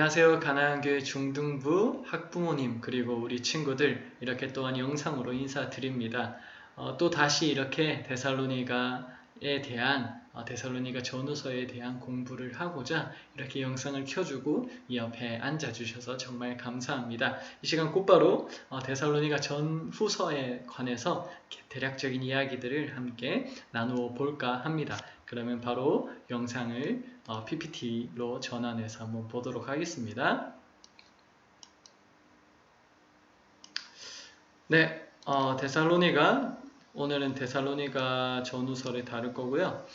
안녕하세요. 가나안교회 중등부 학부모님 그리고 우리 친구들 이렇게 또한 영상으로 인사드립니다. 또 다시 이렇게 데살로니가에 대한 데살로니가 전후서에 대한 공부를 하고자 이렇게 영상을 켜주고 이 옆에 앉아주셔서 정말 감사합니다. 이 시간 곧바로 데살로니가 전후서에 관해서 대략적인 이야기들을 함께 나누어 볼까 합니다. 그러면 바로 영상을 PPT로 전환해서 한번 보도록 하겠습니다. 네, 오늘은 데살로니가 전후서를 다룰 거고요.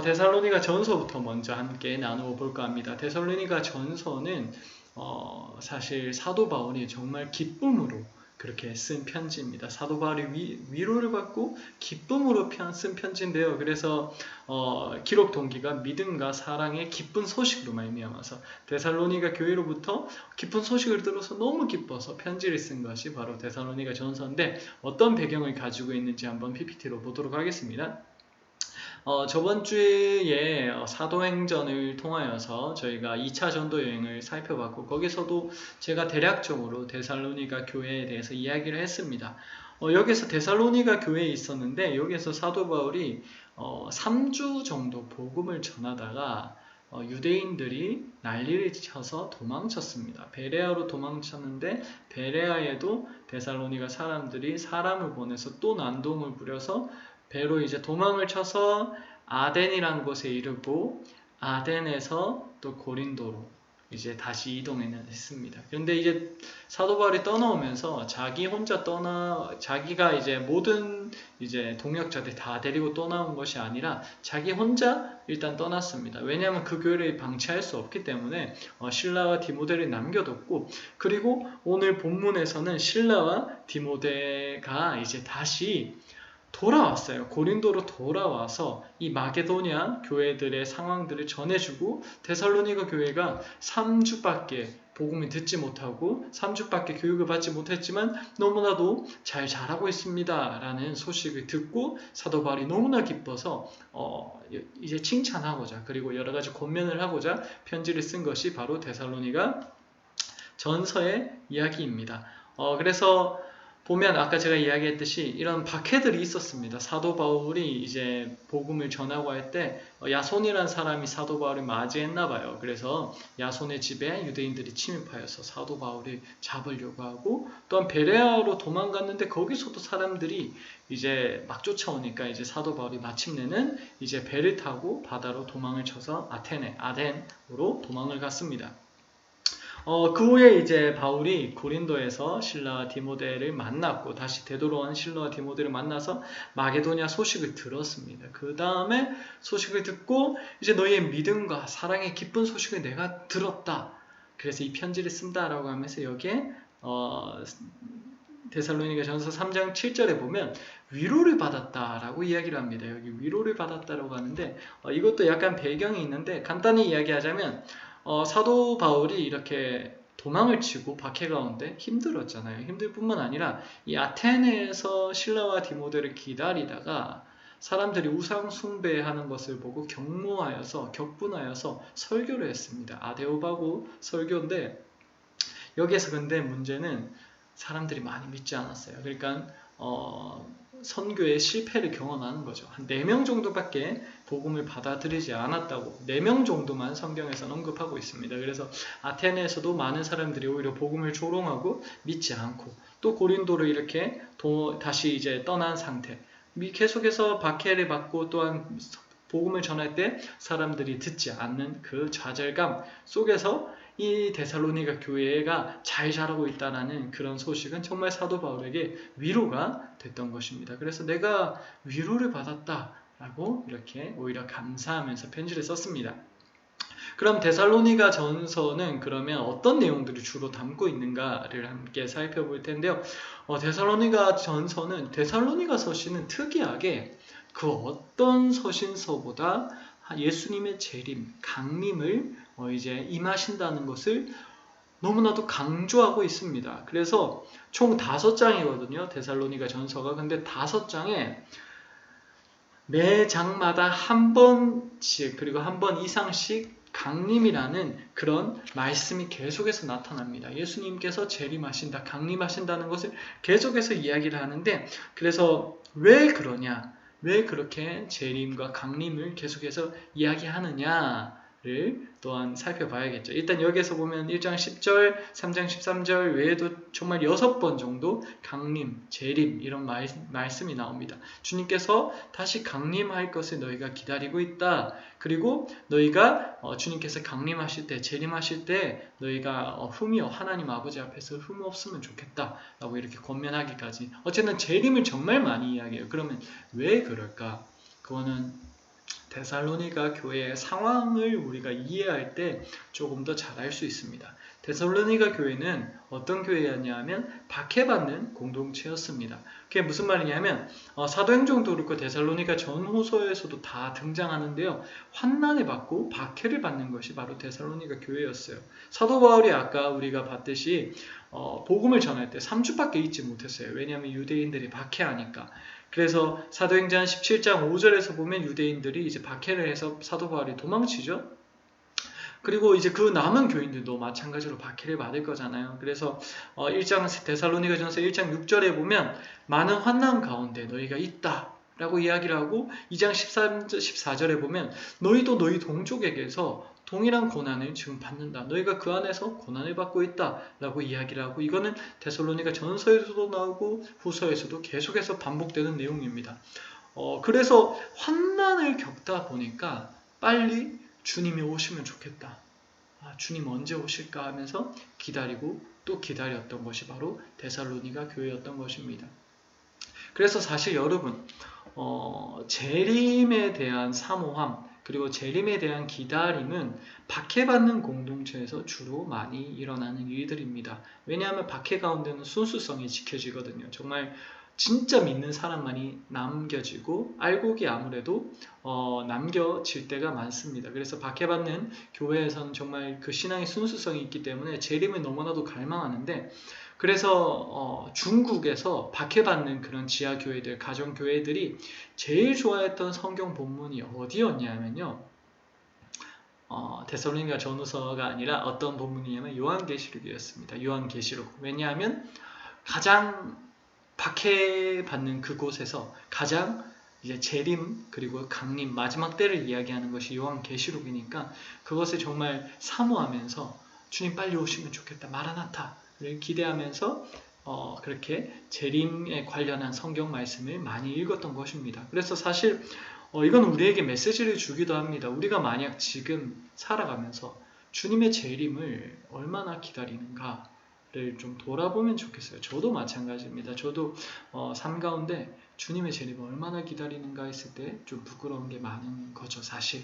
데살로니가 전서부터 먼저 함께 나누어 볼까 합니다. 데살로니가 전서는 사실 사도 바울이 정말 기쁨으로 그렇게 쓴 편지입니다. 사도 바울이 위로를 받고 기쁨으로 쓴 편지인데요. 그래서 기록 동기가 믿음과 사랑의 기쁜 소식으로 말미암아서 데살로니가 교회로부터 기쁜 소식을 들어서 너무 기뻐서 편지를 쓴 것이 바로 데살로니가 전서인데 어떤 배경을 가지고 있는지 한번 PPT로 보도록 하겠습니다. 저번 주에 사도행전을 통하여서 저희가 2차 전도 여행을 살펴봤고 거기서도 제가 대략적으로 데살로니가 교회에 대해서 이야기를 했습니다. 여기서 데살로니가 교회에 있었는데 여기서 사도 바울이 3주 정도 복음을 전하다가 유대인들이 난리를 쳐서 도망쳤습니다. 베레아로 도망쳤는데 베레아에도 데살로니가 사람들이 사람을 보내서 또 난동을 부려서 배로 이제 도망을 쳐서 아덴이라는 곳에 이르고 아덴에서 또 고린도로 이제 다시 이동했습니다. 그런데 이제 사도 바울이 떠나오면서 자기가 이제 모든 이제 동역자들 다 데리고 떠나온 것이 아니라 자기 혼자 일단 떠났습니다. 왜냐하면 그 교회를 방치할 수 없기 때문에 실라와 디모데를 남겨뒀고 그리고 오늘 본문에서는 실라와 디모데가 이제 다시 돌아왔어요. 고린도로 돌아와서 이 마게도냐 교회들의 상황들을 전해주고 데살로니가 교회가 3주밖에 복음을 듣지 못하고 3주밖에 교육을 받지 못했지만 너무나도 잘 자라고 있습니다 라는 소식을 듣고 사도 바울이 너무나 기뻐서 이제 칭찬하고자 그리고 여러가지 권면을 하고자 편지를 쓴 것이 바로 데살로니가 전서의 이야기입니다. 그래서 보면 아까 제가 이야기했듯이 이런 박해들이 있었습니다. 사도 바울이 이제 복음을 전하고 할 때 야손이라는 사람이 사도 바울을 맞이했나 봐요. 그래서 야손의 집에 유대인들이 침입하여서 사도 바울을 잡으려고 하고 또한 베레아로 도망갔는데 거기서도 사람들이 이제 막 쫓아오니까 이제 사도 바울이 마침내는 이제 배를 타고 바다로 도망을 쳐서 아덴으로 도망을 갔습니다. 그 후에 이제 바울이 고린도에서 실라와 디모데를 만났고 다시 되돌아온 실라와 디모데를 만나서 마게도냐 소식을 들었습니다. 그 다음에 소식을 듣고 이제 너희의 믿음과 사랑의 기쁜 소식을 내가 들었다. 그래서 이 편지를 쓴다라고 하면서 여기에 데살로니가 전서 3장 7절에 보면 위로를 받았다라고 이야기를 합니다. 여기 위로를 받았다라고 하는데 이것도 약간 배경이 있는데 간단히 이야기하자면 사도 바울이 이렇게 도망을 치고 박해 가운데 힘들었잖아요. 힘들 뿐만 아니라 이 아테네에서 실라와 디모데를 기다리다가 사람들이 우상 숭배하는 것을 보고 격분하여서 설교를 했습니다. 아데오바고 설교인데 여기에서 근데 문제는 사람들이 많이 믿지 않았어요. 그러니까 선교의 실패를 경험하는 거죠. 한 4명 정도밖에 복음을 받아들이지 않았다고 4명 정도만 성경에서 언급하고 있습니다. 그래서 아테네에서도 많은 사람들이 오히려 복음을 조롱하고 믿지 않고 또 고린도를 이렇게 다시 이제 떠난 상태 계속해서 박해를 받고 또한 복음을 전할 때 사람들이 듣지 않는 그 좌절감 속에서 이 데살로니가 교회가 잘 자라고 있다는 그런 소식은 정말 사도 바울에게 위로가 됐던 것입니다. 그래서 내가 위로를 받았다라고 이렇게 오히려 감사하면서 편지를 썼습니다. 그럼 데살로니가 전서는 그러면 어떤 내용들을 주로 담고 있는가를 함께 살펴볼 텐데요. 데살로니가 전서는 데살로니가 서신은 특이하게 그 어떤 서신서보다 예수님의 재림, 강림을 이제 임하신다는 것을 너무나도 강조하고 있습니다. 그래서 총 5장이거든요. 데살로니가 전서가. 근데 5장에 매 장마다 한 번씩 그리고 한 번 이상씩 강림이라는 그런 말씀이 계속해서 나타납니다. 예수님께서 재림하신다, 강림하신다는 것을 계속해서 이야기를 하는데, 그래서 왜 그러냐, 왜 그렇게 재림과 강림을 계속해서 이야기하느냐를 또한 살펴봐야겠죠. 일단 여기에서 보면 1장 10절, 3장 13절 외에도 정말 6번 정도 강림, 재림 이런 말씀이 나옵니다. 주님께서 다시 강림할 것을 너희가 기다리고 있다. 그리고 너희가 주님께서 강림하실 때, 재림하실 때 너희가 하나님 아버지 앞에서 흠이 없으면 좋겠다 라고 이렇게 권면하기까지, 어쨌든 재림을 정말 많이 이야기해요. 그러면 왜 그럴까? 그거는 데살로니가 교회의 상황을 우리가 이해할 때 조금 더 잘 알 수 있습니다. 데살로니가 교회는 어떤 교회였냐면 박해받는 공동체였습니다. 그게 무슨 말이냐면 사도행전도 그렇고 데살로니가 전후서에서도 다 등장하는데요. 환난을 받고 박해를 받는 것이 바로 데살로니가 교회였어요. 사도 바울이 아까 우리가 봤듯이 복음을 전할 때 3주밖에 있지 못했어요. 왜냐하면 유대인들이 박해하니까. 그래서 사도행전 17장 5절에서 보면 유대인들이 이제 박해를 해서 사도 바울이 도망치죠. 그리고 이제 그 남은 교인들도 마찬가지로 박해를 받을 거잖아요. 그래서 1장 데살로니가전서 1장 6절에 보면 많은 환난 가운데 너희가 있다 라고 이야기를 하고, 2장 14절에 보면 너희도 너희 동족에게서 동일한 고난을 지금 받는다. 너희가 그 안에서 고난을 받고 있다 라고 이야기를 하고, 이거는 데살로니가 전서에서도 나오고 후서에서도 계속해서 반복되는 내용입니다. 그래서 환난을 겪다 보니까 빨리 주님이 오시면 좋겠다. 주님 언제 오실까 하면서 기다리고 또 기다렸던 것이 바로 데살로니가 교회였던 것입니다. 그래서 사실 여러분, 재림에 대한 사모함, 그리고 재림에 대한 기다림은 박해받는 공동체에서 주로 많이 일어나는 일들입니다. 왜냐하면 박해 가운데는 순수성이 지켜지거든요. 정말 진짜 믿는 사람만이 남겨지고 알곡이 아무래도 남겨질 때가 많습니다. 그래서 박해받는 교회에서는 정말 그 신앙의 순수성이 있기 때문에 재림을 너무나도 갈망하는데, 그래서 중국에서 박해받는 그런 지하교회들, 가정교회들이 제일 좋아했던 성경 본문이 어디였냐면요, 데살로니가 전후서가 아니라 어떤 본문이냐면 요한계시록이었습니다. 요한계시록. 왜냐하면 가장 박해받는 그곳에서 가장 이제 재림 그리고 강림, 마지막 때를 이야기하는 것이 요한계시록이니까 그것을 정말 사모하면서 주님 빨리 오시면 좋겠다, 마라나타를 기대하면서 그렇게 재림에 관련한 성경 말씀을 많이 읽었던 것입니다. 그래서 사실 이건 우리에게 메시지를 주기도 합니다. 우리가 만약 지금 살아가면서 주님의 재림을 얼마나 기다리는가를 좀 돌아보면 좋겠어요. 저도 마찬가지입니다. 저도 삶 가운데 주님의 재림을 얼마나 기다리는가 했을 때 좀 부끄러운 게 많은 거죠. 사실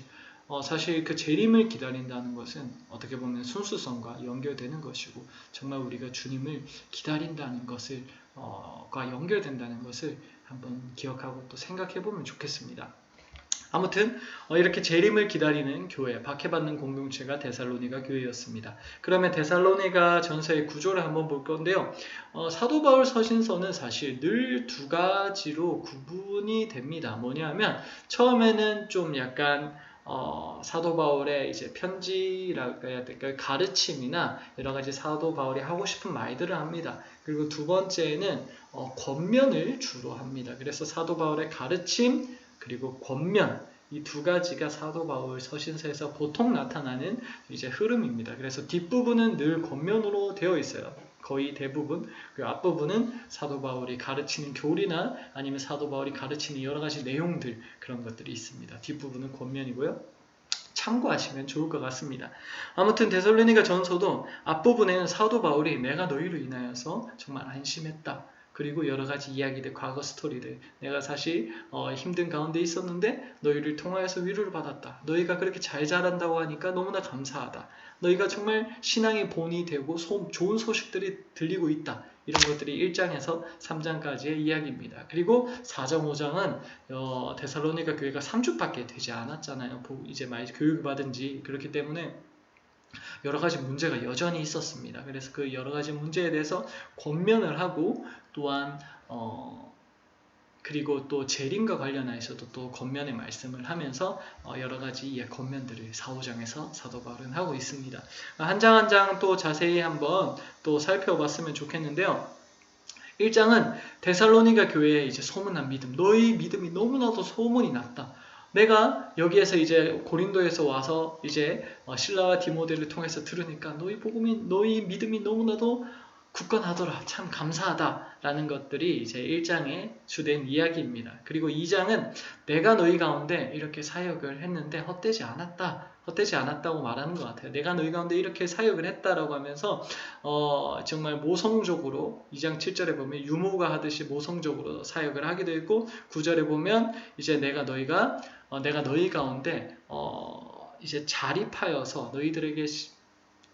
그 재림을 기다린다는 것은 어떻게 보면 순수성과 연결되는 것이고, 정말 우리가 주님을 기다린다는 것을 과 연결된다는 것을 한번 기억하고 또 생각해 보면 좋겠습니다. 아무튼 이렇게 재림을 기다리는 교회, 박해받는 공동체가 데살로니가 교회였습니다. 그러면 데살로니가 전서의 구조를 한번 볼 건데요. 사도 바울 서신서는 사실 늘 두 가지로 구분이 됩니다. 뭐냐면 처음에는 좀 약간 사도 바울의 이제 편지라고 해야 될까요? 가르침이나 여러 가지 사도 바울이 하고 싶은 말들을 합니다. 그리고 두 번째는 권면을 주로 합니다. 그래서 사도 바울의 가르침 그리고 권면, 이 두 가지가 사도 바울 서신서에서 보통 나타나는 이제 흐름입니다. 그래서 뒷부분은 늘 권면으로 되어 있어요. 거의 대부분. 그리고 앞부분은 사도 바울이 가르치는 교리나 아니면 사도 바울이 가르치는 여러 가지 내용들, 그런 것들이 있습니다. 뒷부분은 권면이고요. 참고하시면 좋을 것 같습니다. 아무튼 데살로니가 전서도 앞부분에는 사도 바울이 내가 너희로 인하여서 정말 안심했다. 그리고 여러 가지 이야기들, 과거 스토리들, 내가 사실 힘든 가운데 있었는데 너희를 통하여서 위로를 받았다. 너희가 그렇게 잘 자란다고 하니까 너무나 감사하다. 너희가 정말 신앙의 본이 되고 좋은 소식들이 들리고 있다. 이런 것들이 1장에서 3장까지의 이야기입니다. 그리고 4장, 5장은 데살로니가 교회가 3주밖에 되지 않았잖아요. 이제 많이 교육을 받은 지. 그렇기 때문에 여러 가지 문제가 여전히 있었습니다. 그래서 그 여러 가지 문제에 대해서 권면을 하고, 또한 그리고 또 재림과 관련해서도 또 겉면에 말씀을 하면서 여러 가지 겉면들을 4, 5장에서 사도 바울은 하고 있습니다. 한 장 한 장 또 자세히 한번 또 살펴봤으면 좋겠는데요. 1장은 데살로니가 교회에 이제 소문난 믿음, 너희 믿음이 너무나도 소문이 났다. 내가 여기에서 이제 고린도에서 와서 이제 실라와 디모데를 통해서 들으니까 너희 믿음이 너무나도 굳건하더라. 참 감사하다라는 것들이 이제 1장의 주된 이야기입니다. 그리고 2장은 내가 너희 가운데 이렇게 사역을 했는데 헛되지 않았다고 말하는 것 같아요. 내가 너희 가운데 이렇게 사역을 했다라고 하면서 정말 모성적으로 2장 7절에 보면 유모가 하듯이 모성적으로 사역을 하기도 했고 9절에 보면 이제 내가 너희 가운데 이제 자립하여서 너희들에게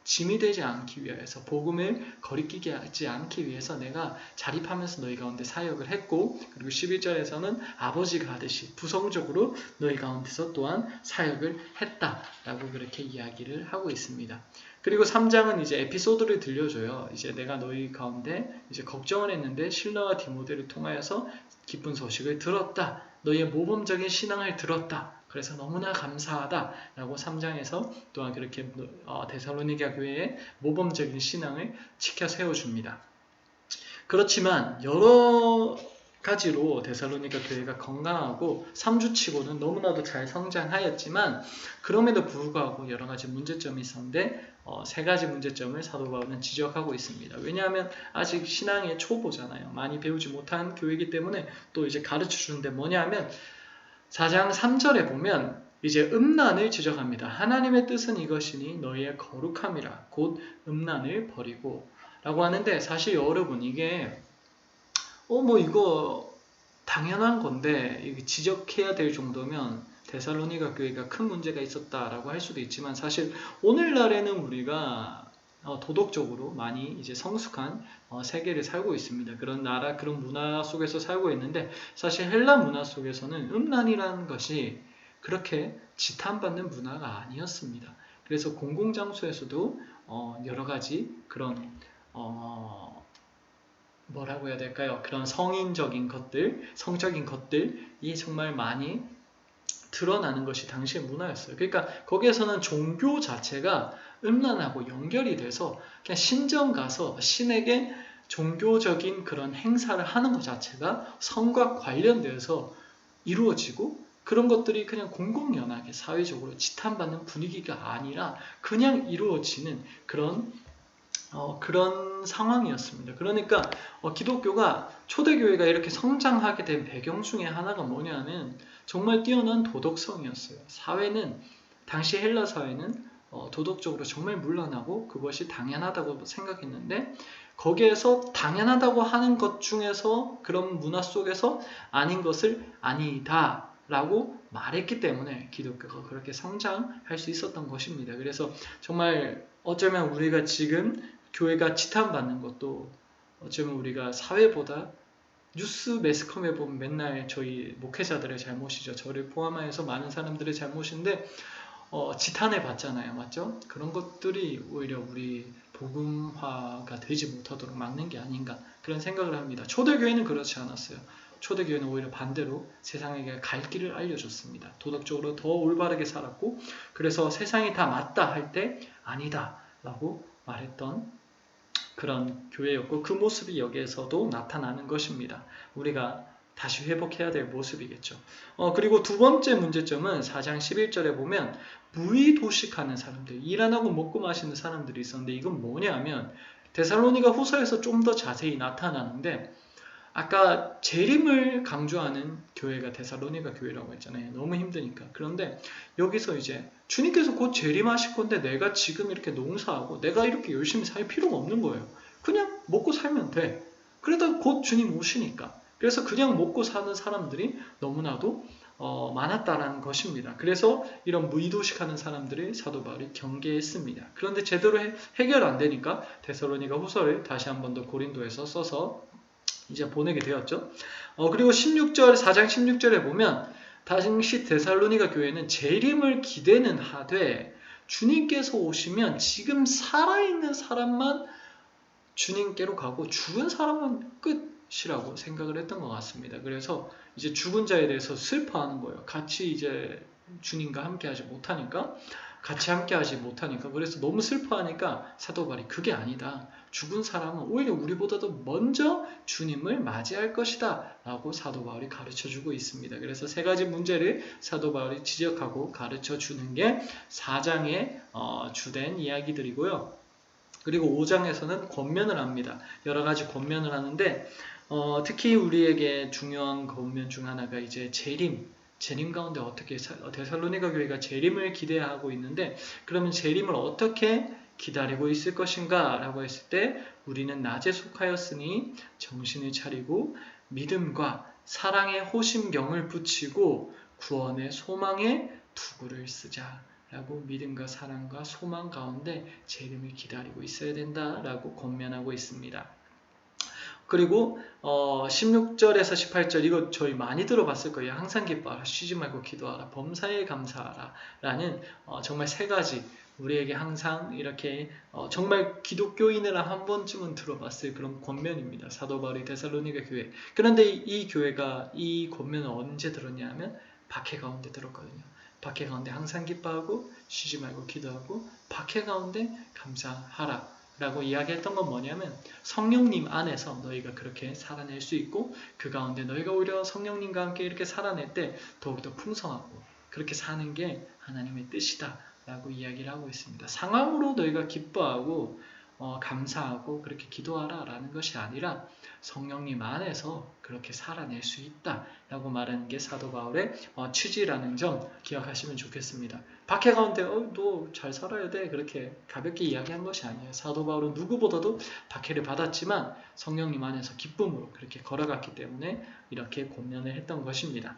짐이 되지 않기 위해서 복음을 거리끼게 하지 않기 위해서 내가 자립하면서 너희 가운데 사역을 했고 그리고 11절에서는 아버지가 하듯이 부성적으로 너희 가운데서 또한 사역을 했다라고 그렇게 이야기를 하고 있습니다. 그리고 3장은 이제 에피소드를 들려줘요. 이제 내가 너희 가운데 이제 걱정을 했는데 실라와 디모데를 통하여서 기쁜 소식을 들었다. 너희의 모범적인 신앙을 들었다. 그래서 너무나 감사하다라고 3장에서 또한 그렇게 데살로니가 교회의 모범적인 신앙을 지켜 세워줍니다. 그렇지만 여러 가지로 데살로니가 교회가 건강하고 3주치고는 너무나도 잘 성장하였지만 그럼에도 불구하고 여러 가지 문제점이 있었는데 3가지 문제점을 사도 바울은 지적하고 있습니다. 왜냐하면 아직 신앙의 초보잖아요. 많이 배우지 못한 교회이기 때문에 또 이제 가르쳐 주는데 뭐냐면 4장 3절에 보면 이제 음란을 지적합니다. 하나님의 뜻은 이것이니 너희의 거룩함이라 곧 음란을 버리고 라고 하는데 사실 여러분 이게 이거 당연한 건데 지적해야 될 정도면 데살로니가 교회가 큰 문제가 있었다라고 할 수도 있지만 사실 오늘날에는 우리가 도덕적으로 많이 이제 성숙한 세계를 살고 있습니다. 그런 나라, 그런 문화 속에서 살고 있는데 사실 헬라 문화 속에서는 음란이라는 것이 그렇게 지탄받는 문화가 아니었습니다. 그래서 공공장소에서도 여러 가지 그런 뭐라고 해야 될까요? 그런 성적인 것들이 정말 많이 드러나는 것이 당시의 문화였어요. 그러니까 거기에서는 종교 자체가 음란하고 연결이 돼서 그냥 신전 가서 신에게 종교적인 그런 행사를 하는 것 자체가 성과 관련되어서 이루어지고 그런 것들이 그냥 공공연하게 사회적으로 지탄받는 분위기가 아니라 그냥 이루어지는 그런 상황이었습니다. 그러니까 기독교가 초대교회가 이렇게 성장하게 된 배경 중에 하나가 뭐냐면 정말 뛰어난 도덕성이었어요. 당시 헬라 사회는 도덕적으로 정말 문란하고 그것이 당연하다고 생각했는데 거기에서 당연하다고 하는 것 중에서 그런 문화 속에서 아닌 것을 아니다 라고 말했기 때문에 기독교가 그렇게 성장할 수 있었던 것입니다. 그래서 정말 어쩌면 우리가 지금 교회가 지탄받는 것도 어쩌면 우리가 사회보다 뉴스 매스컴에 보면 맨날 저희 목회자들의 잘못이죠. 저를 포함해서 많은 사람들의 잘못인데 지탄을 받잖아요. 맞죠? 그런 것들이 오히려 우리 복음화가 되지 못하도록 막는 게 아닌가 그런 생각을 합니다. 초대교회는 그렇지 않았어요. 초대교회는 오히려 반대로 세상에게 갈 길을 알려줬습니다. 도덕적으로 더 올바르게 살았고 그래서 세상이 다 맞다 할 때 아니다 라고 말했던 그런 교회였고 그 모습이 여기에서도 나타나는 것입니다. 우리가 다시 회복해야 될 모습이겠죠. 그리고 두 번째 문제점은 4장 11절에 보면 무의도식하는 사람들, 일 안 하고 먹고 마시는 사람들이 있었는데 이건 뭐냐면 데살로니가 후서에서 좀 더 자세히 나타나는데 아까 재림을 강조하는 교회가 데살로니가 교회라고 했잖아요. 너무 힘드니까. 그런데 여기서 이제 주님께서 곧 재림하실 건데 내가 지금 이렇게 농사하고 내가 이렇게 열심히 살 필요가 없는 거예요. 그냥 먹고 살면 돼. 그러다 곧 주님 오시니까. 그래서 그냥 먹고 사는 사람들이 너무나도 많았다라는 것입니다. 그래서 이런 무의도식하는 사람들을 사도 바울이 경계했습니다. 그런데 제대로 해결 안 되니까 데살로니가 후서를 다시 한 번 더 고린도에서 써서 이제 보내게 되었죠. 그리고 4장 16절에 보면 당시 데살로니가 교회는 재림을 기대는 하되 주님께서 오시면 지금 살아있는 사람만 주님께로 가고 죽은 사람은 끝 것이라고 생각을 했던 것 같습니다. 그래서 이제 죽은 자에 대해서 슬퍼하는 거예요. 같이 이제 주님과 함께하지 못하니까, 그래서 너무 슬퍼하니까 사도 바울이 그게 아니다. 죽은 사람은 오히려 우리보다도 먼저 주님을 맞이할 것이다 라고 사도 바울이 가르쳐주고 있습니다. 그래서 세 가지 문제를 사도 바울이 지적하고 가르쳐주는 게 4장의 주된 이야기들이고요. 그리고 5장에서는 권면을 합니다. 여러 가지 권면을 하는데 특히 우리에게 중요한 권면 중 하나가 이제 재림 가운데 어떻게 데살로니가 교회가 재림을 기대하고 있는데, 그러면 재림을 어떻게 기다리고 있을 것인가 라고 했을 때, 우리는 낮에 속하였으니 정신을 차리고 믿음과 사랑의 호심경을 붙이고 구원의 소망에 투구를 쓰자 라고, 믿음과 사랑과 소망 가운데 재림을 기다리고 있어야 된다라고 권면하고 있습니다. 그리고 16절에서 18절, 이거 저희 많이 들어봤을 거예요. 항상 기뻐하라, 쉬지 말고 기도하라, 범사에 감사하라 라는 정말 세 가지, 우리에게 항상 이렇게 정말 기독교인이라 한 번쯤은 들어봤을 그런 권면입니다. 사도 바울이 데살로니가 교회. 그런데 이 교회가 이 권면을 언제 들었냐 하면 박해 가운데 들었거든요. 박해 가운데 항상 기뻐하고 쉬지 말고 기도하고 박해 가운데 감사하라 라고 이야기했던 건 뭐냐면, 성령님 안에서 너희가 그렇게 살아낼 수 있고, 그 가운데 너희가 오히려 성령님과 함께 이렇게 살아낼 때 더욱더 풍성하고 그렇게 사는 게 하나님의 뜻이다 라고 이야기를 하고 있습니다. 상황으로 너희가 기뻐하고 감사하고 그렇게 기도하라 라는 것이 아니라 성령님 안에서 그렇게 살아낼 수 있다 라고 말하는 게 사도 바울의 취지라는 점 기억하시면 좋겠습니다. 박해 가운데 너 잘 살아야 돼 그렇게 가볍게 이야기한 것이 아니에요. 사도 바울은 누구보다도 박해를 받았지만 성령님 안에서 기쁨으로 그렇게 걸어갔기 때문에 이렇게 권면을 했던 것입니다.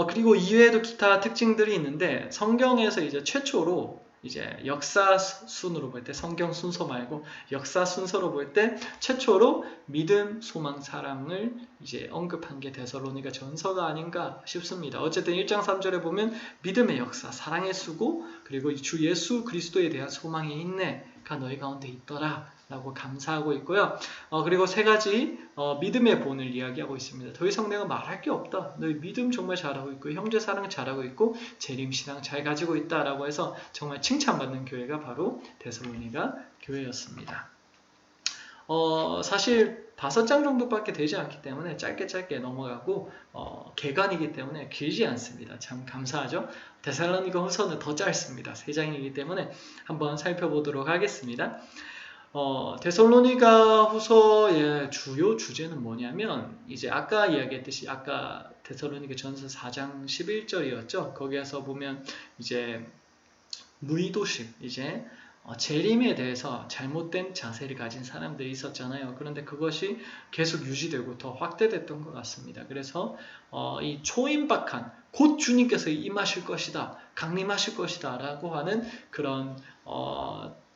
그리고 이외에도 기타 특징들이 있는데, 성경에서 이제 최초로 이제 역사 순으로 볼 때, 성경 순서 말고 역사 순서로 볼 때 최초로 믿음, 소망, 사랑을 이제 언급한 게 데살로니가 전서가 아닌가 싶습니다. 어쨌든 1장 3절에 보면 믿음의 역사, 사랑의 수고, 그리고 주 예수 그리스도에 대한 소망의 인내가 너희 가운데 있더라 라고 감사하고 있고요. 그리고 세 가지 믿음의 본을 이야기하고 있습니다. 더 이상 내가 말할 게 없다. 너희 믿음 정말 잘하고 있고 형제 사랑 잘하고 있고 재림신앙 잘 가지고 있다라고 해서 정말 칭찬받는 교회가 바로 데살로니가 교회였습니다. 사실 5장 정도밖에 되지 않기 때문에 짧게 넘어가고 개간이기 때문에 길지 않습니다. 참 감사하죠. 데살로니가 후서는 더 짧습니다. 3장이기 때문에 한번 살펴보도록 하겠습니다. 데살로니가 후서의 주요 주제는 뭐냐면, 이제 아까 이야기했듯이 아까 데살로니가 전서 4장 11절이었죠. 거기에서 보면 이제 무의도식, 이제 재림에 대해서 잘못된 자세를 가진 사람들이 있었잖아요. 그런데 그것이 계속 유지되고 더 확대됐던 것 같습니다. 그래서 이 초임박한, 곧 주님께서 임하실 것이다, 강림하실 것이다 라고 하는 그런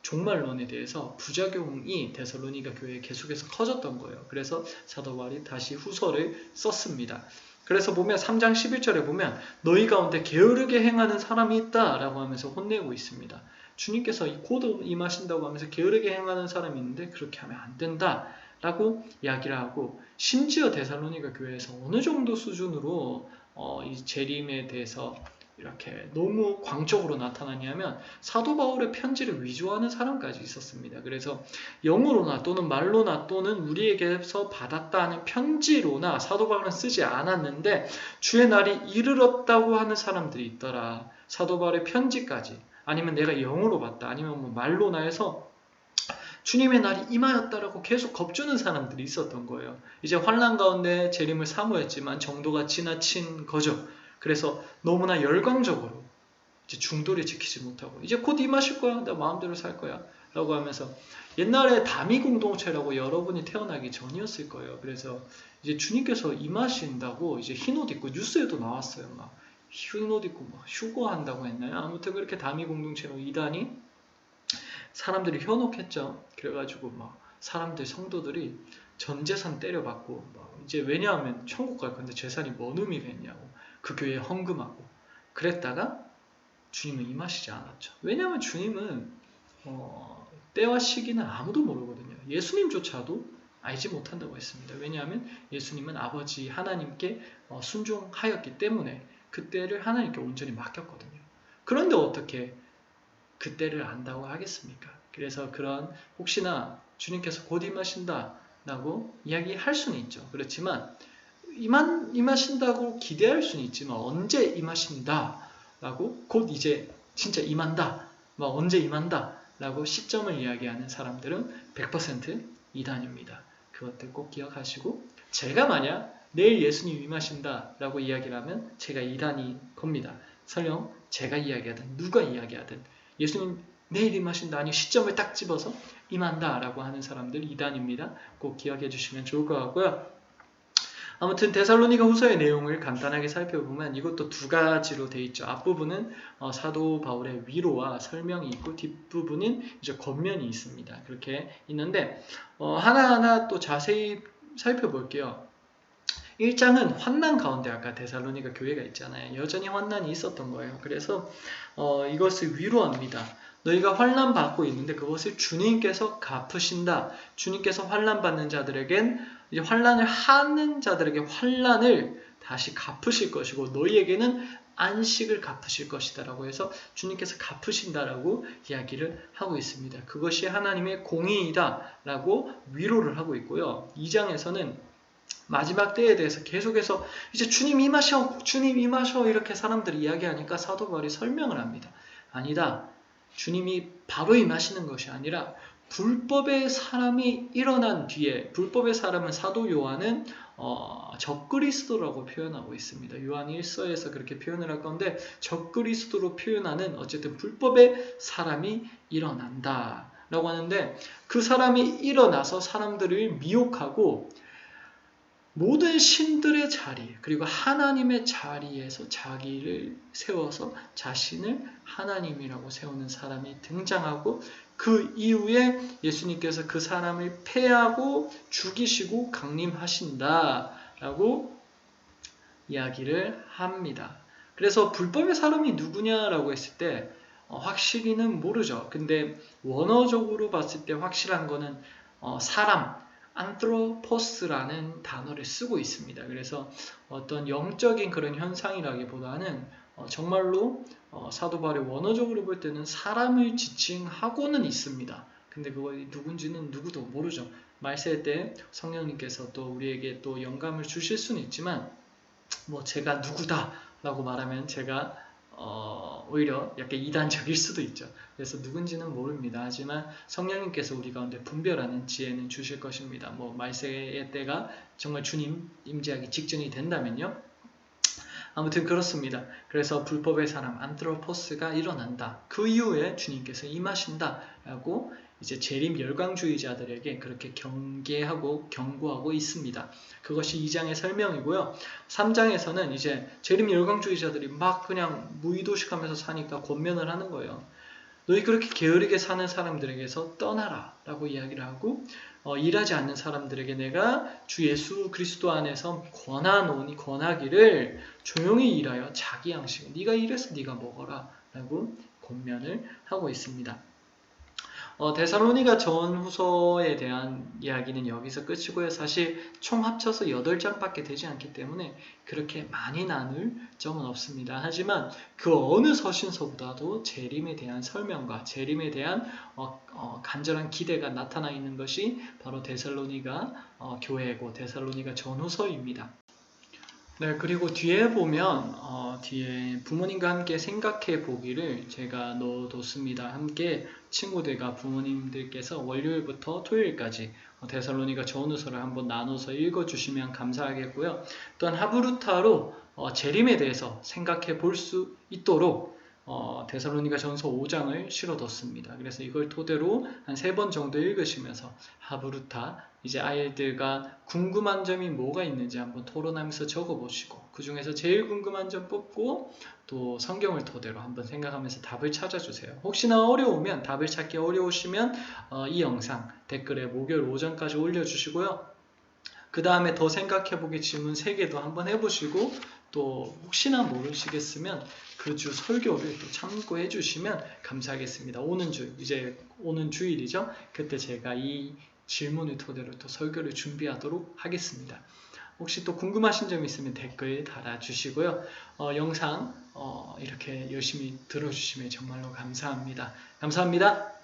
종말론에 대해서 부작용이 데살로니가 교회에 계속해서 커졌던 거예요. 그래서 사도 바울이 다시 후서를 썼습니다. 그래서 보면 3장 11절에 보면 너희 가운데 게으르게 행하는 사람이 있다 라고 하면서 혼내고 있습니다. 주님께서 곧 임하신다고 하면서 게으르게 행하는 사람이 있는데 그렇게 하면 안 된다 라고 이야기를 하고, 심지어 데살로니가 교회에서 어느 정도 수준으로 이 재림에 대해서 이렇게 너무 광적으로 나타나냐면 사도 바울의 편지를 위조하는 사람까지 있었습니다. 그래서 영어로나 또는 말로나 또는 우리에게서 받았다는 편지로나 사도 바울은 쓰지 않았는데 주의 날이 이르렀다고 하는 사람들이 있더라. 사도 바울의 편지까지, 아니면 내가 영어로 봤다, 아니면 뭐 말로나 해서 주님의 날이 임하였다라고 계속 겁주는 사람들이 있었던 거예요. 이제 환난 가운데 재림을 사모했지만 정도가 지나친 거죠. 그래서 너무나 열광적으로 이제 중도를 지키지 못하고 이제 곧 임하실 거야, 나 마음대로 살 거야 라고 하면서, 옛날에 다미 공동체라고 여러분이 태어나기 전이었을 거예요. 그래서 이제 주님께서 임하신다고 이제 흰옷 입고, 뉴스에도 나왔어요. 막 흰옷 입고 막 휴거한다고 했나요? 아무튼 그렇게 다미 공동체로 이단이 사람들이 현혹했죠. 그래가지고 막 사람들, 성도들이 전 재산 때려받고, 막 이제 왜냐하면 천국 갈 건데 재산이 뭔 의미가 있냐고 그 교회에 헌금하고 그랬다가 주님은 임하시지 않았죠. 왜냐하면 주님은 때와 시기는 아무도 모르거든요. 예수님조차도 알지 못한다고 했습니다. 왜냐하면 예수님은 아버지 하나님께 순종하였기 때문에 그때를 하나님께 온전히 맡겼거든요. 그런데 어떻게 그때를 안다고 하겠습니까? 그래서 그런 혹시나 주님께서 곧 임하신다 라고 이야기할 수는 있죠. 그렇지만 임하신다고 기대할 수는 있지만 언제 임하신다 라고 곧 이제 진짜 임한다, 언제 임한다 라고 시점을 이야기하는 사람들은 100% 이단입니다. 그것들 꼭 기억하시고, 제가 만약 내일 예수님 임하신다 라고 이야기를 하면 제가 이단인 겁니다. 설령 제가 이야기하든 누가 이야기하든 예수님 내일 임하신다, 아니 시점을 딱 집어서 임한다 라고 하는 사람들 이단입니다. 꼭 기억해 주시면 좋을 것 같고요. 아무튼 데살로니가 후서의 내용을 간단하게 살펴보면 이것도 두 가지로 되어 있죠. 앞부분은 사도 바울의 위로와 설명이 있고 뒷부분은 이제 권면이 있습니다. 그렇게 있는데 하나하나 또 자세히 살펴볼게요. 1장은 환난 가운데 아까 데살로니가 교회가 있잖아요. 여전히 환난이 있었던 거예요. 그래서 이것을 위로합니다. 너희가 환난 받고 있는데 그것을 주님께서 갚으신다. 주님께서 환난 받는 자들에겐 이제 환난을 하는 자들에게 환난을 다시 갚으실 것이고 너희에게는 안식을 갚으실 것이다 라고 해서 주님께서 갚으신다라고 이야기를 하고 있습니다. 그것이 하나님의 공의이다 라고 위로를 하고 있고요. 2장에서는 마지막 때에 대해서 계속해서 이제 주님 임하셔 이렇게 사람들이 이야기하니까 사도 바울이 설명을 합니다. 아니다. 주님이 바로 임하시는 것이 아니라 불법의 사람이 일어난 뒤에, 불법의 사람은 사도 요한은 적그리스도라고 표현하고 있습니다. 요한 1서에서 그렇게 표현을 할 건데 적그리스도로 표현하는 어쨌든 불법의 사람이 일어난다 라고 하는데, 그 사람이 일어나서 사람들을 미혹하고 모든 신들의 자리 그리고 하나님의 자리에서 자기를 세워서 자신을 하나님이라고 세우는 사람이 등장하고, 그 이후에 예수님께서 그 사람을 패하고 죽이시고 강림하신다라고 이야기를 합니다. 그래서 불법의 사람이 누구냐라고 했을 때 확실히는 모르죠. 근데 원어적으로 봤을 때 확실한 거는 사람, 안트로포스라는 단어를 쓰고 있습니다. 그래서 어떤 영적인 그런 현상이라기보다는 정말로 사도 바울이 원어적으로 볼 때는 사람을 지칭하고는 있습니다. 근데 그거 누군지는 누구도 모르죠. 말세 때 성령님께서 또 우리에게 또 영감을 주실 수는 있지만 제가 누구다라고 말하면 제가 오히려 약간 이단적일 수도 있죠. 그래서 누군지는 모릅니다. 하지만 성령님께서 우리 가운데 분별하는 지혜는 주실 것입니다. 말세의 때가 정말 주님 임재하기 직전이 된다면요. 아무튼 그렇습니다. 그래서 불법의 사람 안트로포스가 일어난다. 그 이후에 주님께서 임하신다라고 이제 재림 열광주의자들에게 그렇게 경계하고 경고하고 있습니다. 그것이 2장의 설명이고요. 3장에서는 이제 재림 열광주의자들이 막 그냥 무의도식하면서 사니까 권면을 하는 거예요. 너희 그렇게 게으르게 사는 사람들에게서 떠나라 라고 이야기를 하고, 일하지 않는 사람들에게 내가 주 예수 그리스도 안에서 권하기를 조용히 일하여 자기 양식을 네가 일해서 네가 먹어라 라고 권면을 하고 있습니다. 데살로니가 전후서에 대한 이야기는 여기서 끝이고요. 사실 총 합쳐서 8장밖에 되지 않기 때문에 그렇게 많이 나눌 점은 없습니다. 하지만 그 어느 서신서보다도 재림에 대한 설명과 재림에 대한 간절한 기대가 나타나 있는 것이 바로 데살로니가 교회고 데살로니가 전후서입니다. 네, 그리고 뒤에 보면 뒤에 부모님과 함께 생각해 보기를 제가 넣어뒀습니다. 함께 친구들과 부모님들께서 월요일부터 토요일까지 데살로니가 전후서를 한번 나눠서 읽어주시면 감사하겠고요. 또한 하브루타로 재림에 대해서 생각해 볼 수 있도록 데살로니가 전서 5장을 실어뒀습니다. 그래서 이걸 토대로 한 3번 정도 읽으시면서 하브루타 이제 아이들과 궁금한 점이 뭐가 있는지 한번 토론하면서 적어보시고 그 중에서 제일 궁금한 점 뽑고 또 성경을 토대로 한번 생각하면서 답을 찾아주세요. 혹시나 어려우면 답을 찾기 어려우시면 이 영상 댓글에 목요일 오전까지 올려주시고요. 그 다음에 더 생각해보기 질문 3개도 한번 해보시고 또 혹시나 모르시겠으면 그 주 설교를 또 참고해 주시면 감사하겠습니다. 오는 주, 이제 오는 주일이죠. 그때 제가 이 질문을 토대로 또 설교를 준비하도록 하겠습니다. 혹시 또 궁금하신 점 있으면 댓글 달아주시고요. 영상 이렇게 열심히 들어주시면 정말로 감사합니다. 감사합니다.